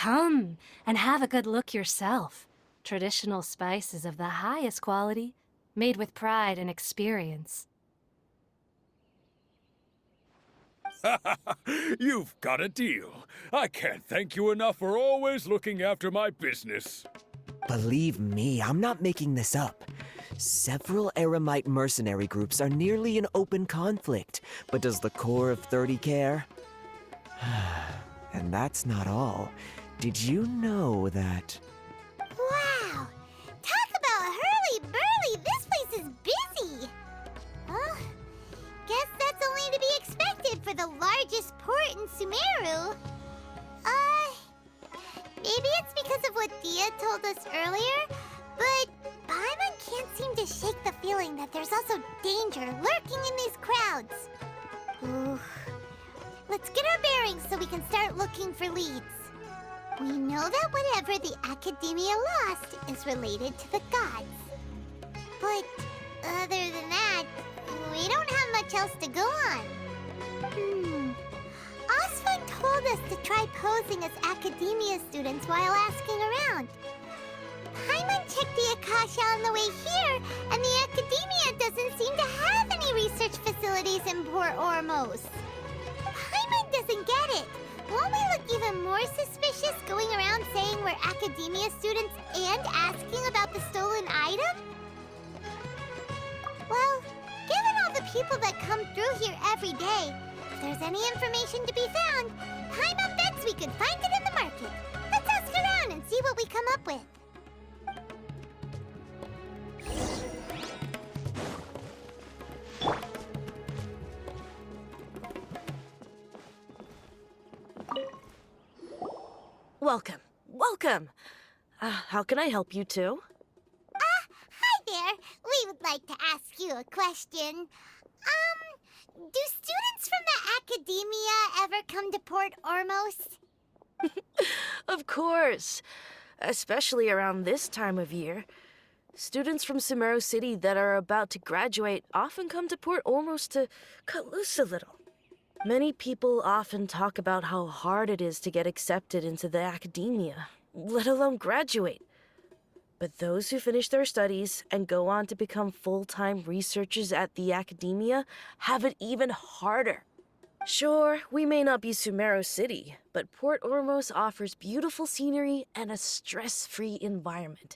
Come and have a good look yourself. Traditional spices of the highest quality, made with pride and experience. You've got a deal. I can't thank you enough for always looking after my business. Believe me, I'm not making this up. Several Eremite mercenary groups are nearly in open conflict, but does the core of 30 care? And that's not all. Did you know that... Wow! Talk about hurly-burly! This place is busy! Well, guess that's only to be expected for the largest port in Sumeru. Maybe it's because of what Dia told us earlier, but Paimon can't seem to shake the feeling that there's also danger lurking in these crowds. Ooh. Let's get our bearings so we can start looking for leads. We know that whatever the Academia lost is related to the gods. But other than that, we don't have much else to go on. Osfun told us to try posing as Academia students while asking around. Paimon checked the Akasha on the way here, and the Academia doesn't seem to have any research facilities in Port Ormos. Paimon doesn't get it. Won't we look even more suspicious going around saying we're Academia students and asking about the stolen item? Well, given all the people that come through here every day, if there's any information to be found, Paimon bets we could find it in the market. Let's ask around and see what we come up with. Welcome. Welcome. How can I help you two? Hi there. We would like to ask you a question. Do students from the Academia ever come to Port Ormos? Of course. Especially around this time of year. Students from Sumeru City that are about to graduate often come to Port Ormos to cut loose a little. Many people often talk about how hard it is to get accepted into the Academia, let alone graduate. But those who finish their studies and go on to become full-time researchers at the Academia have it even harder. Sure, we may not be Sumeru City, but Port Ormos offers beautiful scenery and a stress-free environment.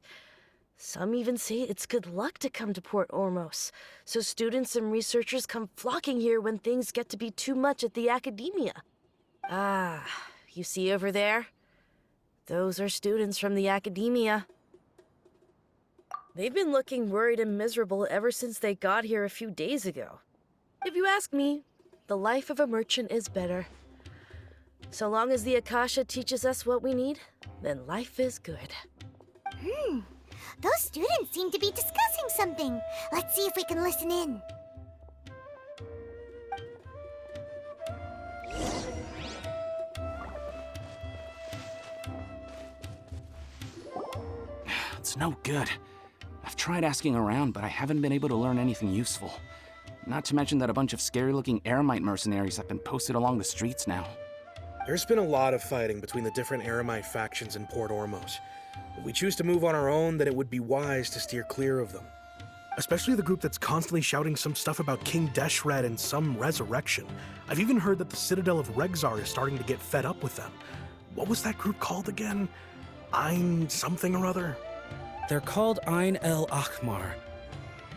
Some even say it's good luck to come to Port Ormos, so students and researchers come flocking here when things get to be too much at the Academia. Ah, you see over there? Those are students from the Academia. They've been looking worried and miserable ever since they got here a few days ago. If you ask me, the life of a merchant is better. So long as the Akasha teaches us what we need, then life is good. Those students seem to be discussing something. Let's see if we can listen in. It's no good. I've tried asking around, but I haven't been able to learn anything useful. Not to mention that a bunch of scary-looking Eremite mercenaries have been posted along the streets now. There's been a lot of fighting between the different Eremite factions in Port Ormos. If we choose to move on our own, then it would be wise to steer clear of them. Especially the group that's constantly shouting some stuff about King Deshret and some resurrection. I've even heard that the Citadel of Regzar is starting to get fed up with them. What was that group called again? Ein something or other? They're called Ein El Akhmar.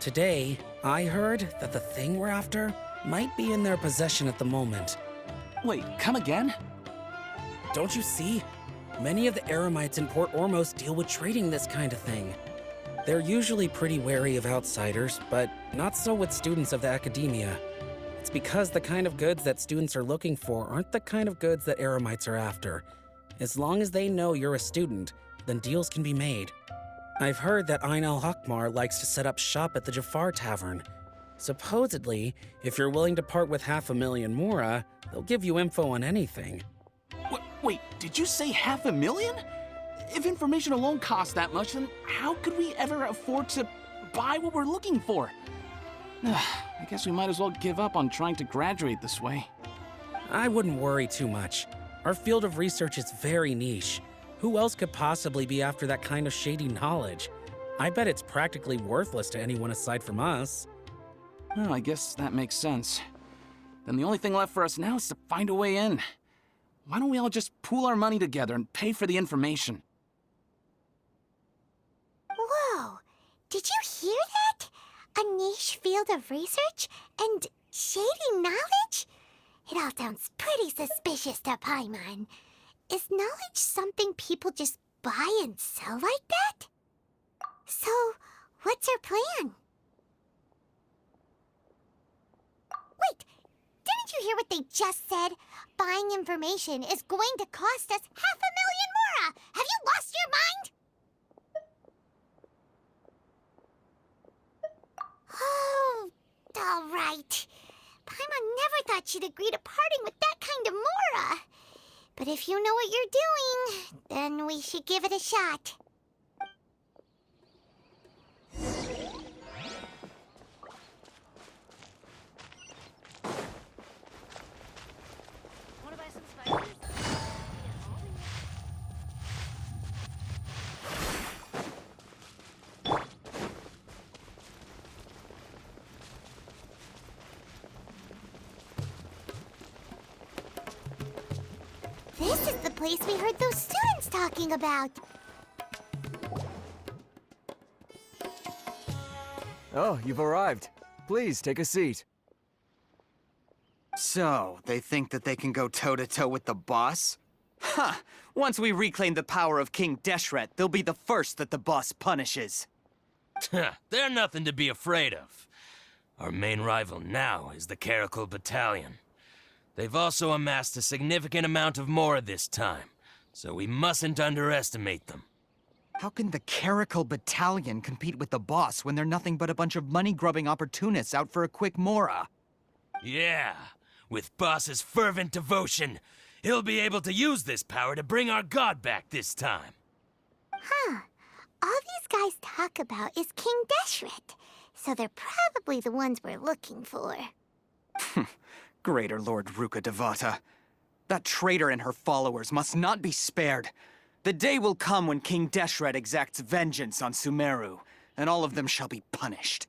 Today, I heard that the thing we're after might be in their possession at the moment. Wait, come again? Don't you see? Many of the Eremites in Port Ormos deal with trading this kind of thing. They're usually pretty wary of outsiders, but not so with students of the Academia. It's because the kind of goods that students are looking for aren't the kind of goods that Eremites are after. As long as they know you're a student, then deals can be made. I've heard that Ein El Hakmar likes to set up shop at the Jafar Tavern. Supposedly, if you're willing to part with 500,000 Mora, they'll give you info on anything. Wait, did you say 500,000? If information alone costs that much, then how could we ever afford to buy what we're looking for? I guess we might as well give up on trying to graduate this way. I wouldn't worry too much. Our field of research is very niche. Who else could possibly be after that kind of shady knowledge? I bet it's practically worthless to anyone aside from us. Well, I guess that makes sense. Then the only thing left for us now is to find a way in. Why don't we all just pool our money together and pay for the information? Whoa! Did you hear that? A niche field of research and shady knowledge? It all sounds pretty suspicious to Paimon. Is knowledge something people just buy and sell like that? So, what's our plan? Wait, didn't you hear what they just said? Buying information is going to cost us 500,000 Mora! Have you lost your mind? Oh, all right. Paimon never thought she'd agree to parting with that kind of Mora. But if you know what you're doing, then we should give it a shot. Wanna buy some spices? This is the place we heard those students talking about. Oh, you've arrived. Please, take a seat. So, they think that they can go toe-to-toe with the boss? Ha! Once we reclaim the power of King Deshret, they'll be the first that the boss punishes. They're nothing to be afraid of. Our main rival now is the Caracal Battalion. They've also amassed a significant amount of Mora this time, so we mustn't underestimate them. How can the Caracal Battalion compete with the boss when they're nothing but a bunch of money-grubbing opportunists out for a quick Mora? Yeah, with Boss's fervent devotion, he'll be able to use this power to bring our god back this time. Huh. All these guys talk about is King Deshret, so they're probably the ones we're looking for. Greater Lord Ruka Devata. That traitor and her followers must not be spared. The day will come when King Deshret exacts vengeance on Sumeru, and all of them shall be punished.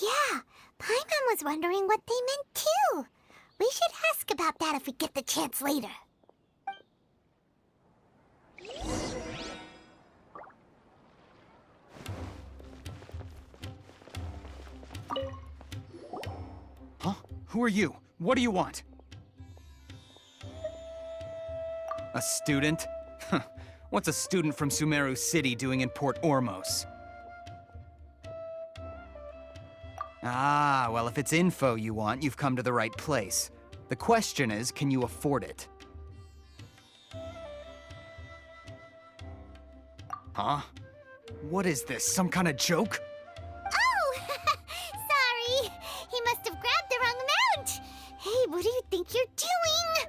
Yeah, Paimon was wondering what they meant too. We should ask about that if we get the chance later. Huh? Who are you? What do you want? A student? What's a student from Sumeru City doing in Port Ormos? Ah, well, if it's info you want, you've come to the right place. The question is, can you afford it? Huh? What is this, some kind of joke? Oh! Sorry! He must have grabbed the wrong amount! Hey, what do you think you're doing?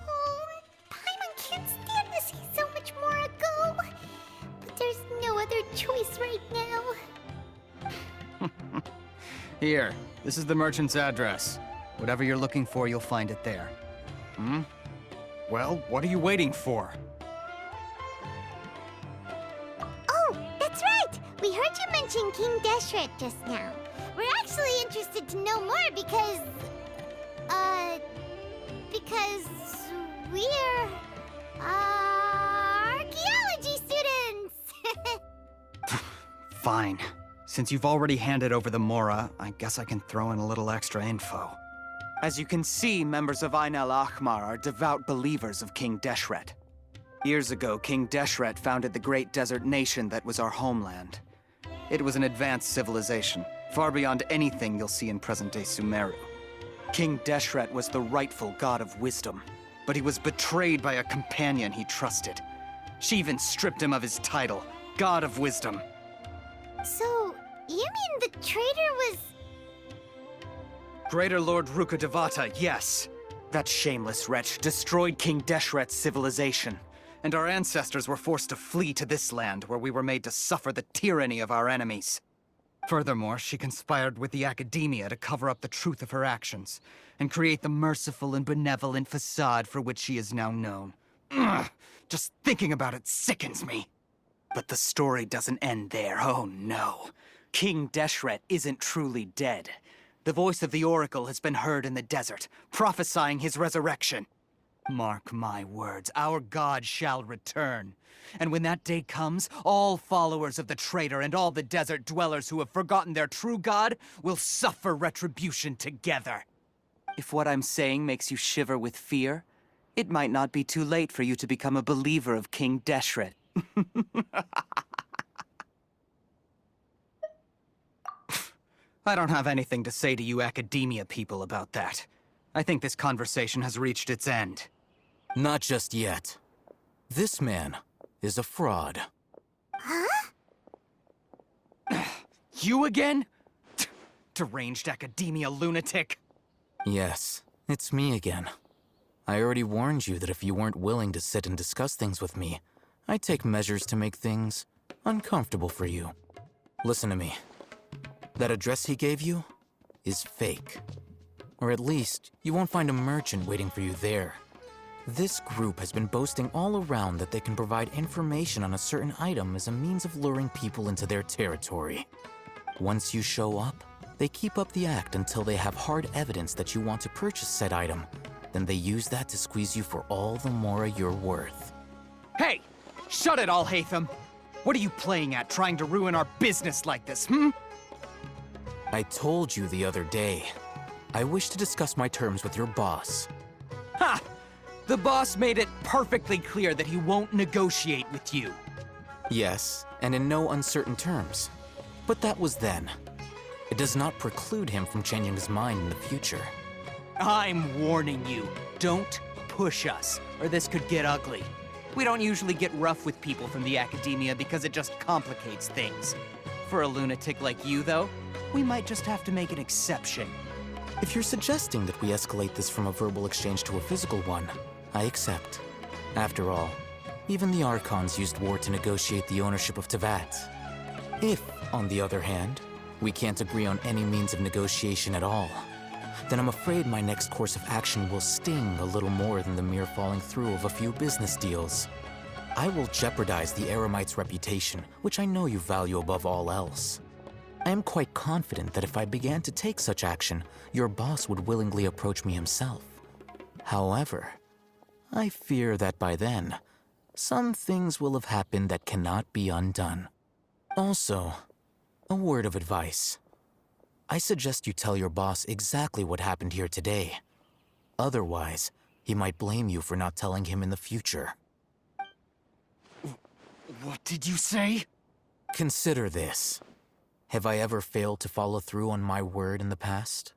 Oh, Paimon can't stand to see so much more go. But there's no other choice right now. Here, this is the merchant's address. Whatever you're looking for, you'll find it there. Hmm? Well, what are you waiting for? Oh, that's right! We heard you mention King Deshret just now. We're actually interested to know more because we're, archaeology students! Fine. Since you've already handed over the Mora, I guess I can throw in a little extra info. As you can see, members of Ain al-Ahmar are devout believers of King Deshret. Years ago, King Deshret founded the great desert nation that was our homeland. It was an advanced civilization, far beyond anything you'll see in present-day Sumeru. King Deshret was the rightful god of wisdom, but he was betrayed by a companion he trusted. She even stripped him of his title, God of Wisdom. So, you mean the traitor was... Greater Lord Ruka Devata, yes. That shameless wretch destroyed King Deshret's civilization, and our ancestors were forced to flee to this land where we were made to suffer the tyranny of our enemies. Furthermore, she conspired with the Academia to cover up the truth of her actions, and create the merciful and benevolent facade for which she is now known. Ugh, just thinking about it sickens me. But the story doesn't end there, oh no. King Deshret isn't truly dead. The voice of the Oracle has been heard in the desert, prophesying his resurrection. Mark my words, our god shall return. And when that day comes, all followers of the traitor and all the desert dwellers who have forgotten their true god will suffer retribution together. If what I'm saying makes you shiver with fear, it might not be too late for you to become a believer of King Deshret. I don't have anything to say to you Academia people about that. I think this conversation has reached its end. Not just yet. This man is a fraud. Huh? You again? Deranged Academia lunatic. Yes, it's me again. I already warned you that if you weren't willing to sit and discuss things with me, I'd take measures to make things uncomfortable for you. Listen to me. That address he gave you is fake. Or at least, you won't find a merchant waiting for you there. This group has been boasting all around that they can provide information on a certain item as a means of luring people into their territory. Once you show up, they keep up the act until they have hard evidence that you want to purchase said item. Then they use that to squeeze you for all the Mora you're worth. Hey! Shut it all, Hatham! What are you playing at, trying to ruin our business like this, hmm? I told you the other day. I wish to discuss my terms with your boss. Ha! The boss made it perfectly clear that he won't negotiate with you. Yes, and in no uncertain terms. But that was then. It does not preclude him from changing his mind in the future. I'm warning you, don't push us, or this could get ugly. We don't usually get rough with people from the Academia because it just complicates things. For a lunatic like you, though, we might just have to make an exception. If you're suggesting that we escalate this from a verbal exchange to a physical one, I accept. After all, even the Archons used war to negotiate the ownership of Tevat. If, on the other hand, we can't agree on any means of negotiation at all, then I'm afraid my next course of action will sting a little more than the mere falling through of a few business deals. I will jeopardize the Eremite's reputation, which I know you value above all else. I am quite confident that if I began to take such action, your boss would willingly approach me himself. However, I fear that by then, some things will have happened that cannot be undone. Also, a word of advice. I suggest you tell your boss exactly what happened here today. Otherwise, he might blame you for not telling him in the future. What did you say? Consider this. Have I ever failed to follow through on my word in the past?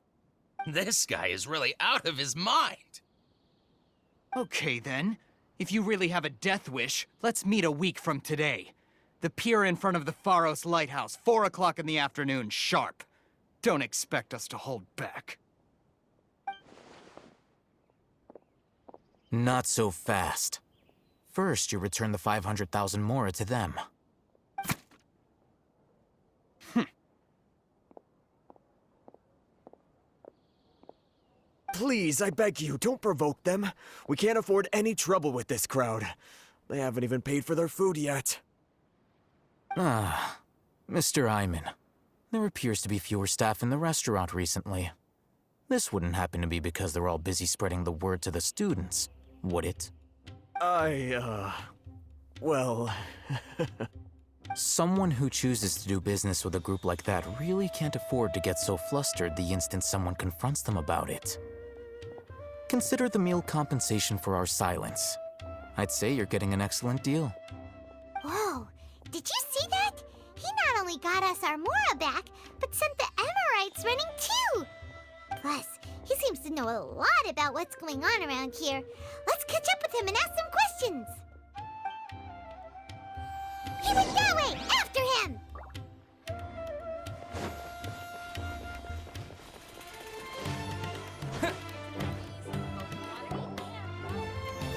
This guy is really out of his mind. Okay then. If you really have a death wish, let's meet a week from today. The pier in front of the Pharos Lighthouse, 4 o'clock in the afternoon, sharp. Don't expect us to hold back. Not so fast. First, you return the 500,000 Mora to them. Please, I beg you, don't provoke them. We can't afford any trouble with this crowd. They haven't even paid for their food yet. Ah, Mr. Iman. There appears to be fewer staff in the restaurant recently. This wouldn't happen to be because they're all busy spreading the word to the students, would it? Well... Someone who chooses to do business with a group like that really can't afford to get so flustered the instant someone confronts them about it. Consider the meal compensation for our silence. I'd say you're getting an excellent deal. Whoa, did you see that? He not only got us our Mora back, but sent the Emirites running too! Plus, he seems to know a lot about what's going on around here. Let's catch up with him and ask some questions! He went that way! After him!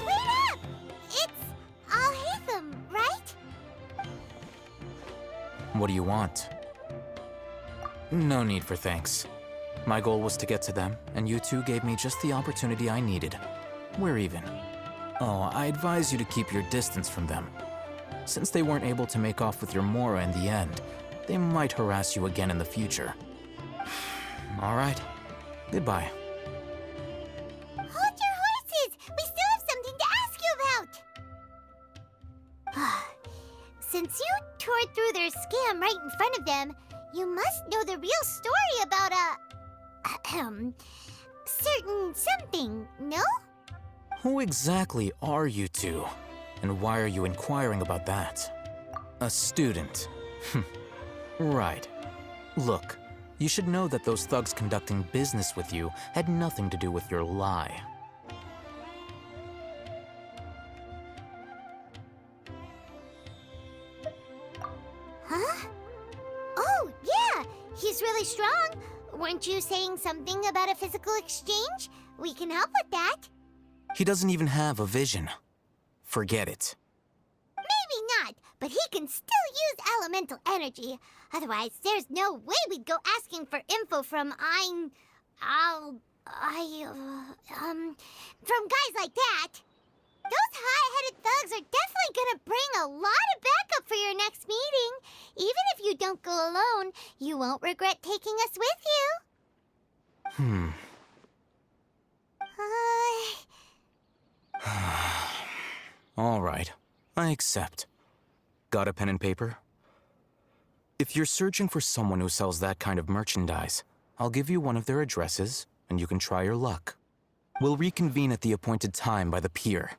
Wait up! It's Al-Hatham, right? What do you want? No need for thanks. My goal was to get to them, and you two gave me just the opportunity I needed. We're even. Oh, I advise you to keep your distance from them. Since they weren't able to make off with your Mora in the end, they might harass you again in the future. All right. Goodbye. Hold your horses! We still have something to ask you about! Since you tore through their scam right in front of them, you must know the real story about certain something, no? Who exactly are you two? And why are you inquiring about that? A student. Right. Look, you should know that those thugs conducting business with you had nothing to do with your lie. Huh? Oh, yeah! He's really strong! Weren't you saying something about a physical exchange? We can help with that. He doesn't even have a vision. Forget it. Maybe not, but he can still use elemental energy. Otherwise, there's no way we'd go asking for info from from guys like that. Those high-headed thugs are definitely gonna bring a lot of backup for your next meeting. Even if you don't go alone, you won't regret taking us with you. All right, I accept. Got a pen and paper? If you're searching for someone who sells that kind of merchandise, I'll give you one of their addresses, and you can try your luck. We'll reconvene at the appointed time by the pier.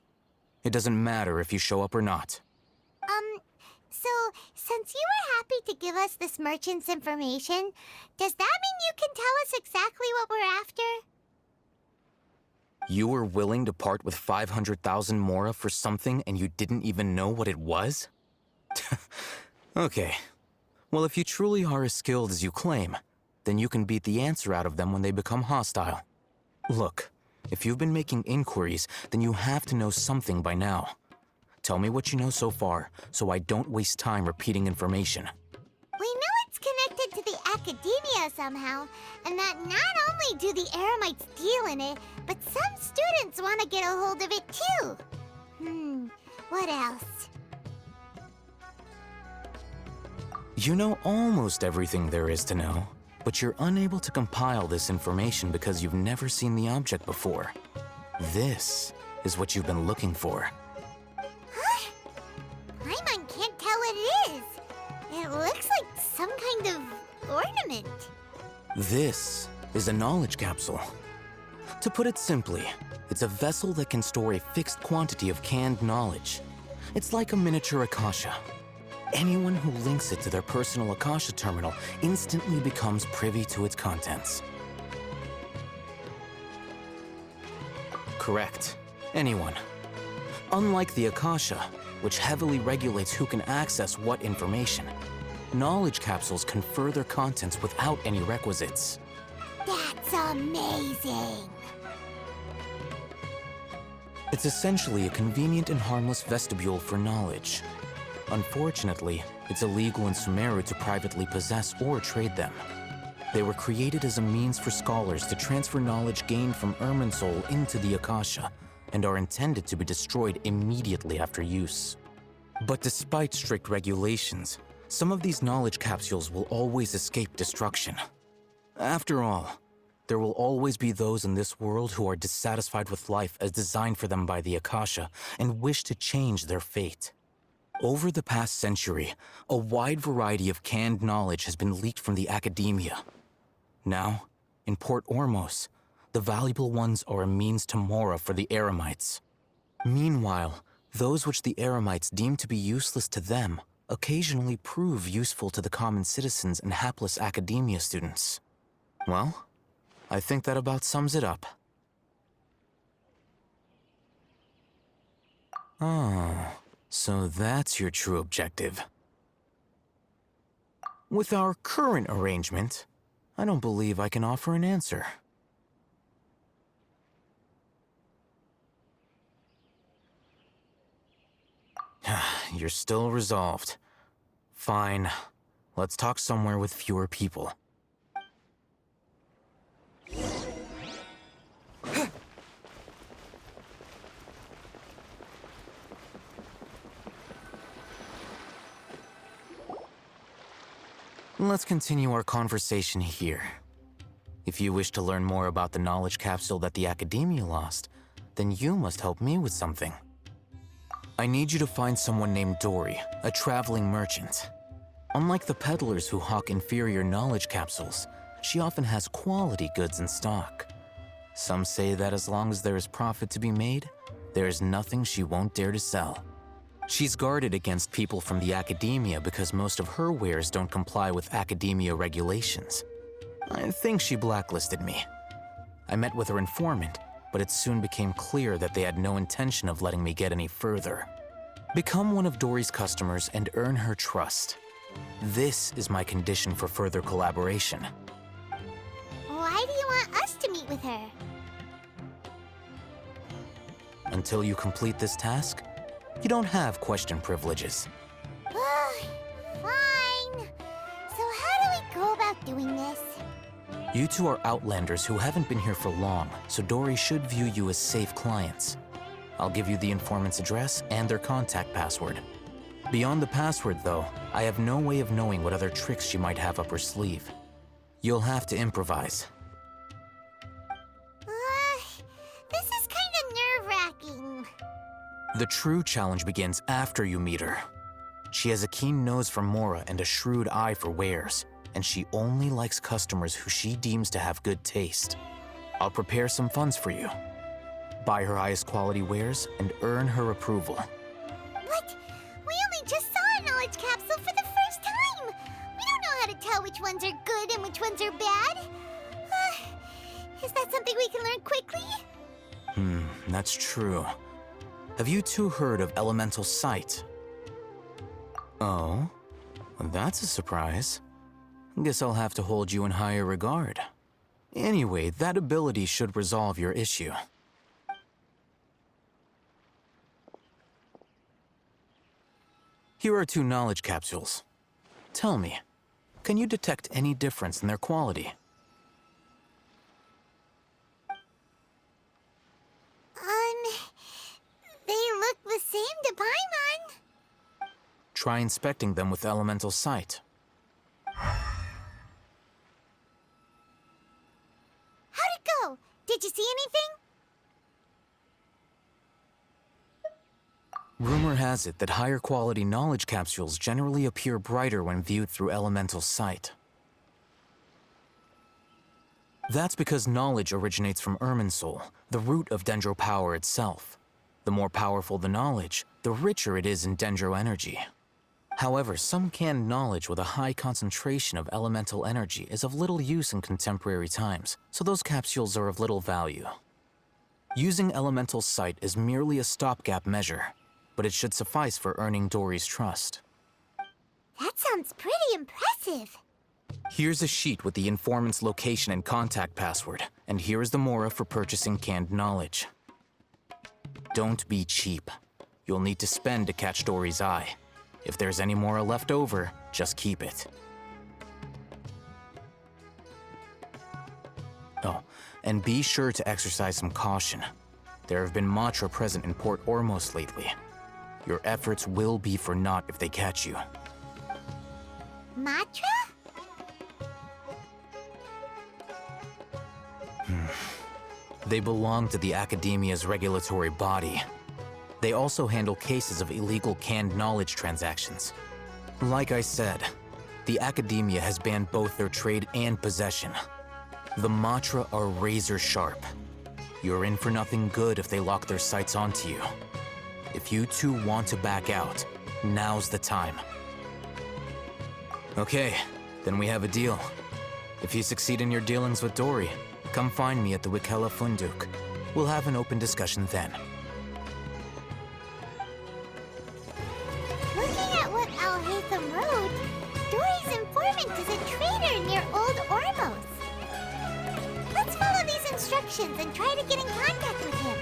It doesn't matter if you show up or not. So, since you were happy to give us this merchant's information, does that mean you can tell us exactly what we're after? You were willing to part with 500,000 Mora for something and you didn't even know what it was? Okay. Well, if you truly are as skilled as you claim, then you can beat the answer out of them when they become hostile. Look, if you've been making inquiries, then you have to know something by now. Tell me what you know so far, so I don't waste time repeating information. We know it's connected to the academia somehow, and that not only do the Eremites deal in it, but some students want to get a hold of it too. What else? You know almost everything there is to know, but you're unable to compile this information because you've never seen the object before. This is what you've been looking for. Huh? Paimon can't tell what it is. It looks like some kind of ornament. This is a knowledge capsule. To put it simply, it's a vessel that can store a fixed quantity of canned knowledge. It's like a miniature Akasha. Anyone who links it to their personal Akasha terminal instantly becomes privy to its contents. Correct. Anyone. Unlike the Akasha, which heavily regulates who can access what information, knowledge capsules confer their contents without any requisites. That's amazing! It's essentially a convenient and harmless vestibule for knowledge. Unfortunately, it's illegal in Sumeru to privately possess or trade them. They were created as a means for scholars to transfer knowledge gained from Irminsul into the Akasha, and are intended to be destroyed immediately after use. But despite strict regulations, some of these knowledge capsules will always escape destruction. After all, there will always be those in this world who are dissatisfied with life as designed for them by the Akasha and wish to change their fate. Over the past century, a wide variety of canned knowledge has been leaked from the academia. Now, in Port Ormos, the valuable ones are a means to Mora for the Eremites. Meanwhile, those which the Eremites deem to be useless to them occasionally prove useful to the common citizens and hapless academia students. Well, I think that about sums it up. Oh, so that's your true objective. With our current arrangement, I don't believe I can offer an answer. You're still resolved. Fine. Let's talk somewhere with fewer people. Let's continue our conversation here. If you wish to learn more about the knowledge capsule that the Academia lost, then you must help me with something. I need you to find someone named Dori, a traveling merchant. Unlike the peddlers who hawk inferior knowledge capsules, she often has quality goods in stock. Some say that as long as there is profit to be made, there is nothing she won't dare to sell. She's guarded against people from the Academia because most of her wares don't comply with Academia regulations. I think she blacklisted me. I met with her informant, but it soon became clear that they had no intention of letting me get any further. Become one of Dori's customers and earn her trust. This is my condition for further collaboration. Why do you want us to meet with her? Until you complete this task, you don't have question privileges. Fine. So how do we go about doing this? You two are Outlanders who haven't been here for long, so Dori should view you as safe clients. I'll give you the informant's address and their contact password. Beyond the password, though, I have no way of knowing what other tricks she might have up her sleeve. You'll have to improvise. This is kind of nerve-wracking. The true challenge begins after you meet her. She has a keen nose for Mora and a shrewd eye for wares, and she only likes customers who she deems to have good taste. I'll prepare some funds for you. Buy her highest quality wares and earn her approval. What? We only just saw a knowledge capsule for the first time! We don't know how to tell which ones are good and which ones are bad. Is that something we can learn quickly? That's true. Have you two heard of elemental sight? Oh? Well, that's a surprise. Guess I'll have to hold you in higher regard. Anyway, that ability should resolve your issue. Here are 2 knowledge capsules. Tell me, can you detect any difference in their quality? They look the same to Paimon. Try inspecting them with elemental sight. How'd it go? Did you see anything? Rumor has it that higher quality knowledge capsules generally appear brighter when viewed through elemental sight. That's because knowledge originates from Irminsul, the root of Dendro power itself. The more powerful the knowledge, the richer it is in Dendro energy. However, some canned knowledge with a high concentration of elemental energy is of little use in contemporary times, so those capsules are of little value. Using elemental sight is merely a stopgap measure, but it should suffice for earning Dori's trust. That sounds pretty impressive. Here's a sheet with the informant's location and contact password, and here is the Mora for purchasing canned knowledge. Don't be cheap. You'll need to spend to catch Dori's eye. If there's any Mora left over, just keep it. Oh, and be sure to exercise some caution. There have been Matra present in Port Ormos lately. Your efforts will be for naught if they catch you. Matra? They belong to the Academia's regulatory body. They also handle cases of illegal canned knowledge transactions. Like I said, the Academia has banned both their trade and possession. The Matra are razor sharp. You're in for nothing good if they lock their sights onto you. If you two want to back out, now's the time. Okay, then we have a deal. If you succeed in your dealings with Dori, come find me at the Wikela Funduk. We'll have an open discussion then. Looking at what Al-Haytham wrote, Dori's informant is a traitor near Old Ormos. Let's follow these instructions and try to get in contact with him.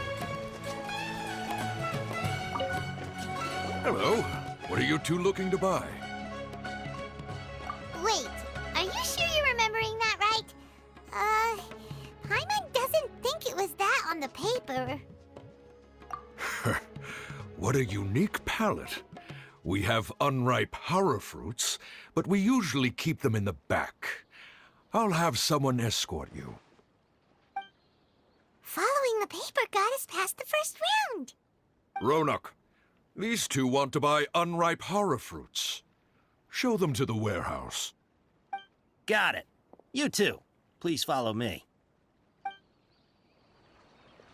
Hello. What are you two looking to buy? Wait, are you sure you're remembering that right? Paimon doesn't think it was that on the paper. What a unique palette. We have unripe hara fruits, but we usually keep them in the back. I'll have someone escort you. Following the paper got us past the first round. Ronak, these two want to buy unripe hara fruits. Show them to the warehouse. Got it. You two, please follow me.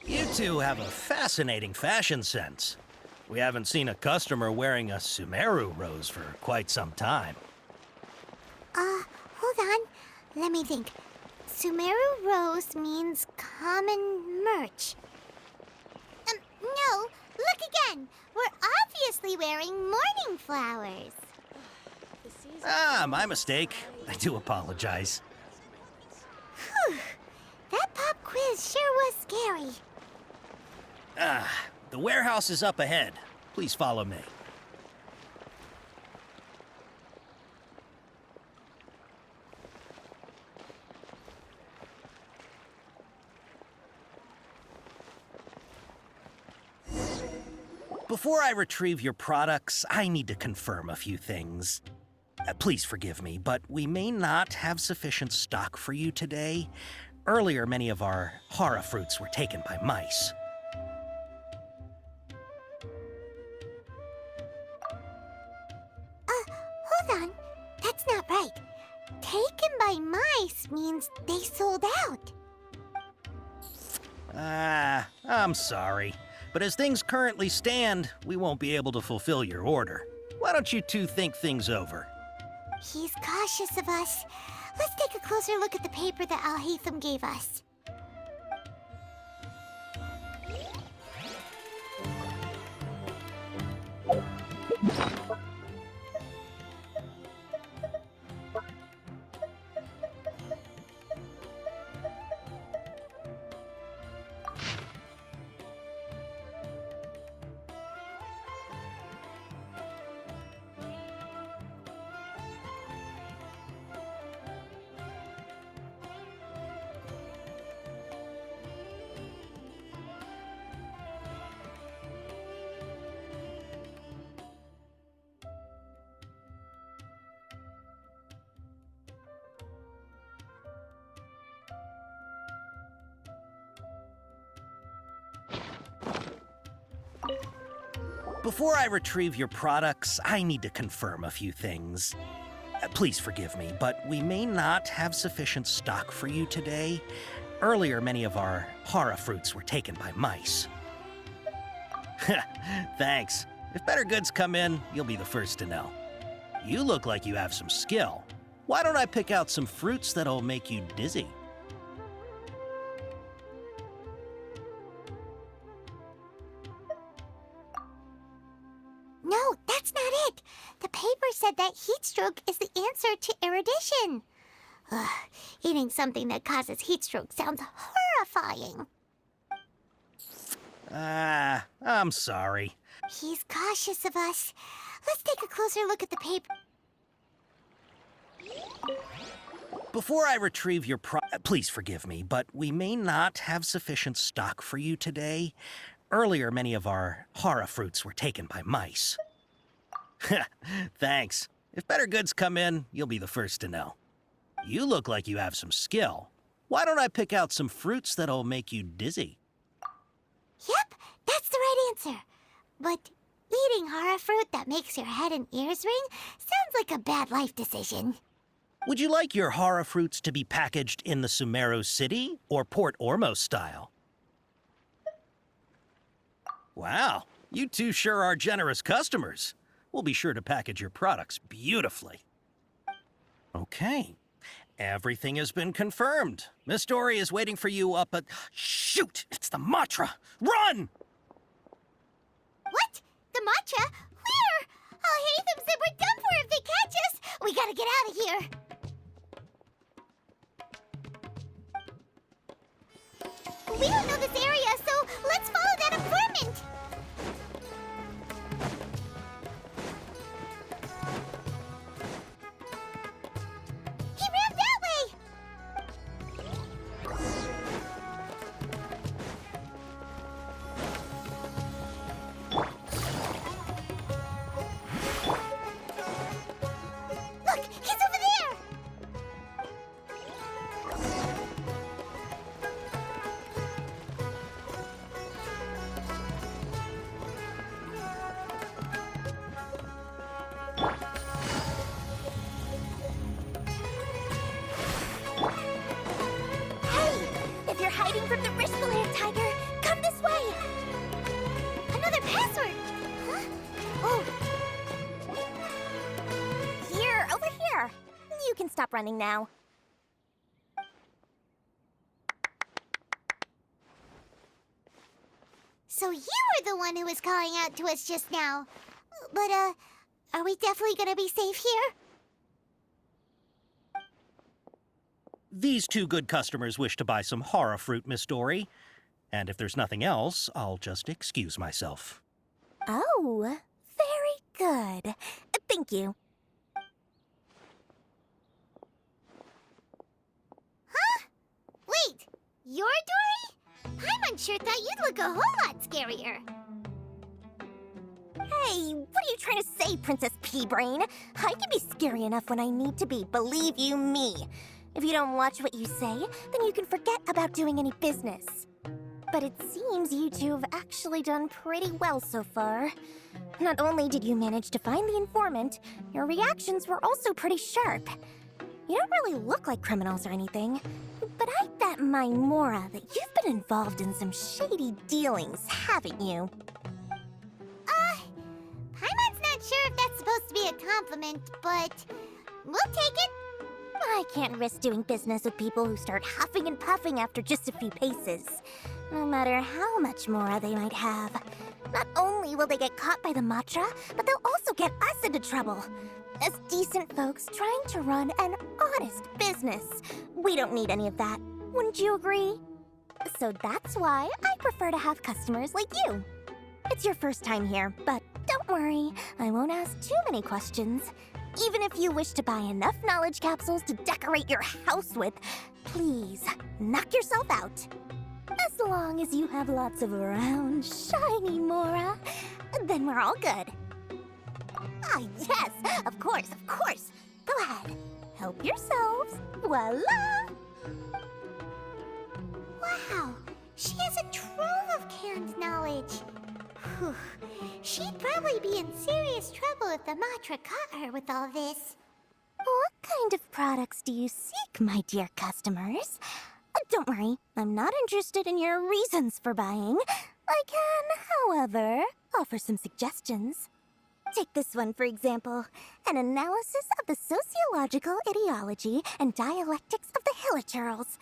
You two have a fascinating fashion sense. We haven't seen a customer wearing a Sumeru rose for quite some time. Hold on. Let me think. Sumeru rose means common merch. No, look again. We're obviously wearing morning flowers. Ah, my mistake. I do apologize. Whew. That pop quiz sure was scary. The warehouse is up ahead. Please follow me. Before I retrieve your products, I need to confirm a few things. Please forgive me, but we may not have sufficient stock for you today. Earlier, many of our hara fruits were taken by mice. Hold on. That's not right. Taken by mice means they sold out. I'm sorry. But as things currently stand, we won't be able to fulfill your order. Why don't you two think things over? He's cautious of us. Let's take a closer look at the paper that Al-Haytham gave us. Before I retrieve your products, I need to confirm a few things. Please forgive me, but we may not have sufficient stock for you today. Earlier, many of our hara fruits were taken by mice. Thanks. If better goods come in, you'll be the first to know. You look like you have some skill. Why don't I pick out some fruits that'll make you dizzy? No, that's not it. The paper said that heat stroke is the answer to erudition. Ugh, eating something that causes heat stroke sounds horrifying. I'm sorry. He's cautious of us. Let's take a closer look at the paper. Before I retrieve your please forgive me, but we may not have sufficient stock for you today. Earlier, many of our hara fruits were taken by mice. Thanks. If better goods come in, you'll be the first to know. You look like you have some skill. Why don't I pick out some fruits that'll make you dizzy? Yep, that's the right answer. But eating hara fruit that makes your head and ears ring sounds like a bad life decision. Would you like your hara fruits to be packaged in the Sumeru City or Port Ormos style? Wow, you two sure are generous customers. We'll be sure to package your products beautifully. Okay, everything has been confirmed. Miss Dori is waiting for you up at... Shoot, it's the Matra! Run! What? The matcha? Where? Al-Haytham said we're done for if they catch us. We gotta get out of here. We don't know this area, so let's follow that informant. He ran that way. You can stop running now. So you were the one who was calling out to us just now. But, are we definitely gonna be safe here? These two good customers wish to buy some horror fruit, Miss Dori. And if there's nothing else, I'll just excuse myself. Oh, very good. Thank you. Huh? Wait, you're Dory? Paimon sure thought you'd look a whole lot scarier. Hey, what are you trying to say, Princess Pea-Brain? I can be scary enough when I need to be, believe you me. If you don't watch what you say, then you can forget about doing any business. But it seems you two have actually done pretty well so far. Not only did you manage to find the informant, your reactions were also pretty sharp. You don't really look like criminals or anything, but I bet my Mora that you've been involved in some shady dealings, haven't you? Paimon's not sure if that's supposed to be a compliment, but we'll take it. I can't risk doing business with people who start huffing and puffing after just a few paces, no matter how much Mora they might have. Not only will they get caught by the Matra, but they'll also get us into trouble. As decent folks trying to run an honest business, we don't need any of that. Wouldn't you agree? So that's why I prefer to have customers like you. It's your first time here, but don't worry, I won't ask too many questions. Even if you wish to buy enough knowledge capsules to decorate your house with, please, knock yourself out. As long as you have lots of round, shiny Mora, then we're all good. Ah, yes, of course, of course. Go ahead, help yourselves. Voila! Wow, she has a trove of canned knowledge. Whew. She'd probably be in serious trouble if the Matra caught her with all this. What kind of products do you seek, my dear customers? Don't worry, I'm not interested in your reasons for buying. I can, however, offer some suggestions. Take this one, for example. An analysis of the sociological ideology and dialectics of the Hilichurls.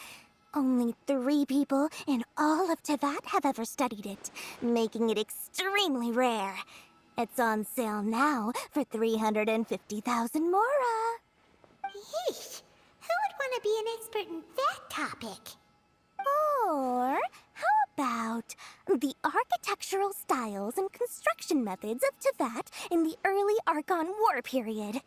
Only 3 people in all of Teyvat have ever studied it, making it extremely rare. It's on sale now for 350,000 Mora. Yeesh, who would want to be an expert in that topic? Or how about the architectural styles and construction methods of Teyvat in the early Archon War period?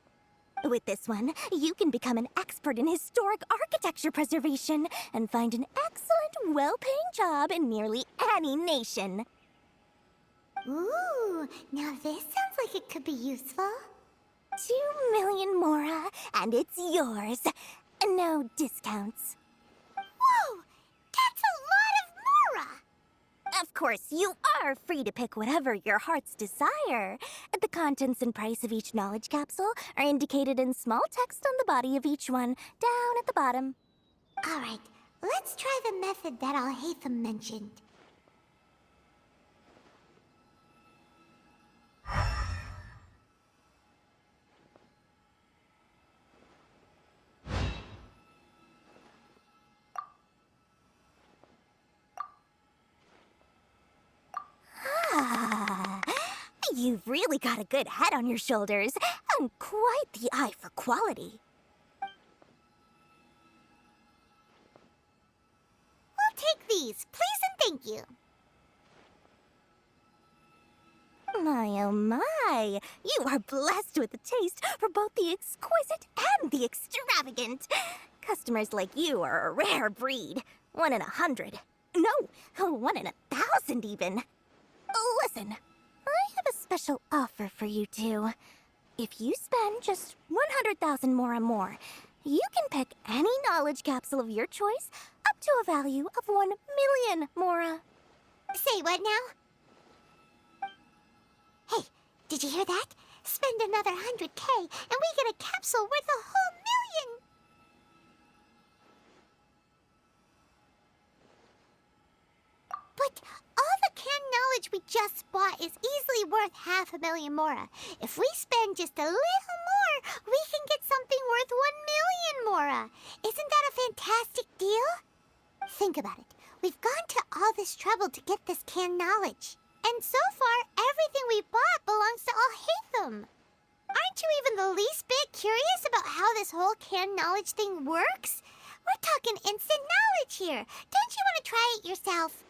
With this one, you can become an expert in historic architecture preservation and find an excellent, well-paying job in nearly any nation. Ooh, now this sounds like it could be useful. 2 million Mora, and it's yours. No discounts. Whoa! That's a lot of Mora! Of course, you are free to pick whatever your heart's desire. The contents and price of each knowledge capsule are indicated in small text on the body of each one, down at the bottom. All right, let's try the method that Al-Haytham mentioned. You've really got a good head on your shoulders, and quite the eye for quality. We'll take these, please and thank you. My oh my, you are blessed with a taste for both the exquisite and the extravagant. Customers like you are a rare breed. 1 in 100. No, 1 in 1,000 even. Listen. I have a special offer for you two. If you spend just 100,000 more, you can pick any knowledge capsule of your choice up to a value of 1 million Mora. Say what now? Hey, did you hear that? Spend another 100K and we get a capsule worth a whole million! But all the canned knowledge we just bought is easily worth 500,000 Mora. If we spend just a little more, we can get something worth 1 million! Mora! Isn't that a fantastic deal? Think about it. We've gone to all this trouble to get this canned knowledge. And so far, everything we bought belongs to Alhaitham. Aren't you even the least bit curious about how this whole canned knowledge thing works? We're talking instant knowledge here. Don't you want to try it yourself?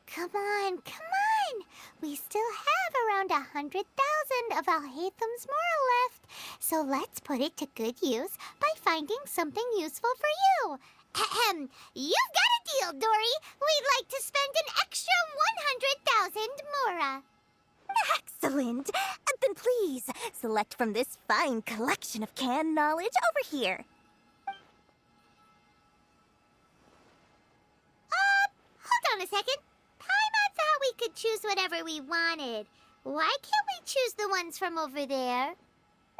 Come on, come on! We still have around 100,000 of Alhaitham's Mora left, so let's put it to good use by finding something useful for you. Ahem! You've got a deal, Dori! We'd like to spend an extra 100,000 Mora. Excellent! Then please, select from this fine collection of canned knowledge over here. Hold on a second. Paimon thought we could choose whatever we wanted. Why can't we choose the ones from over there?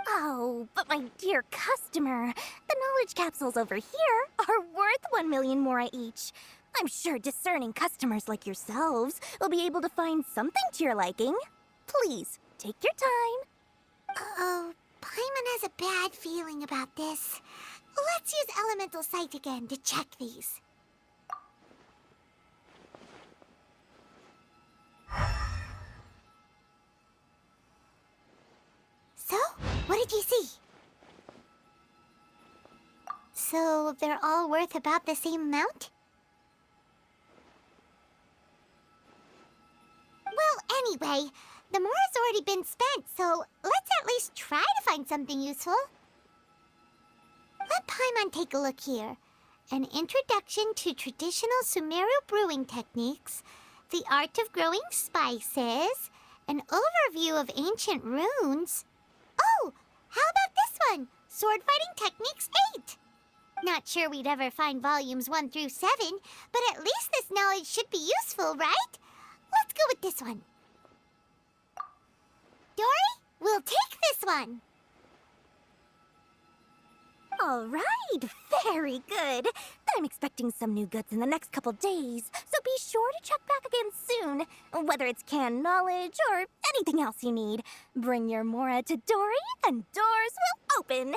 Oh, but my dear customer, the knowledge capsules over here are worth 1 million Mora each. I'm sure discerning customers like yourselves will be able to find something to your liking. Please, take your time. Uh-oh, Paimon has a bad feeling about this. Let's use Elemental Sight again to check these. So, what did you see? So, they're all worth about the same amount? Well, anyway, the Mora's already been spent, so let's at least try to find something useful. Let Paimon take a look here. An introduction to traditional Sumeru brewing techniques, the art of growing spices, an overview of ancient runes. Oh, how about this one? Sword Fighting Techniques 8. Not sure we'd ever find volumes 1 through 7, but at least this knowledge should be useful, right? Let's go with this one. Dori, we'll take this one. All right, very good. I'm expecting some new goods in the next couple days, so be sure to check back again soon. Whether it's canned knowledge or anything else you need, bring your Mora to Dori and doors will open.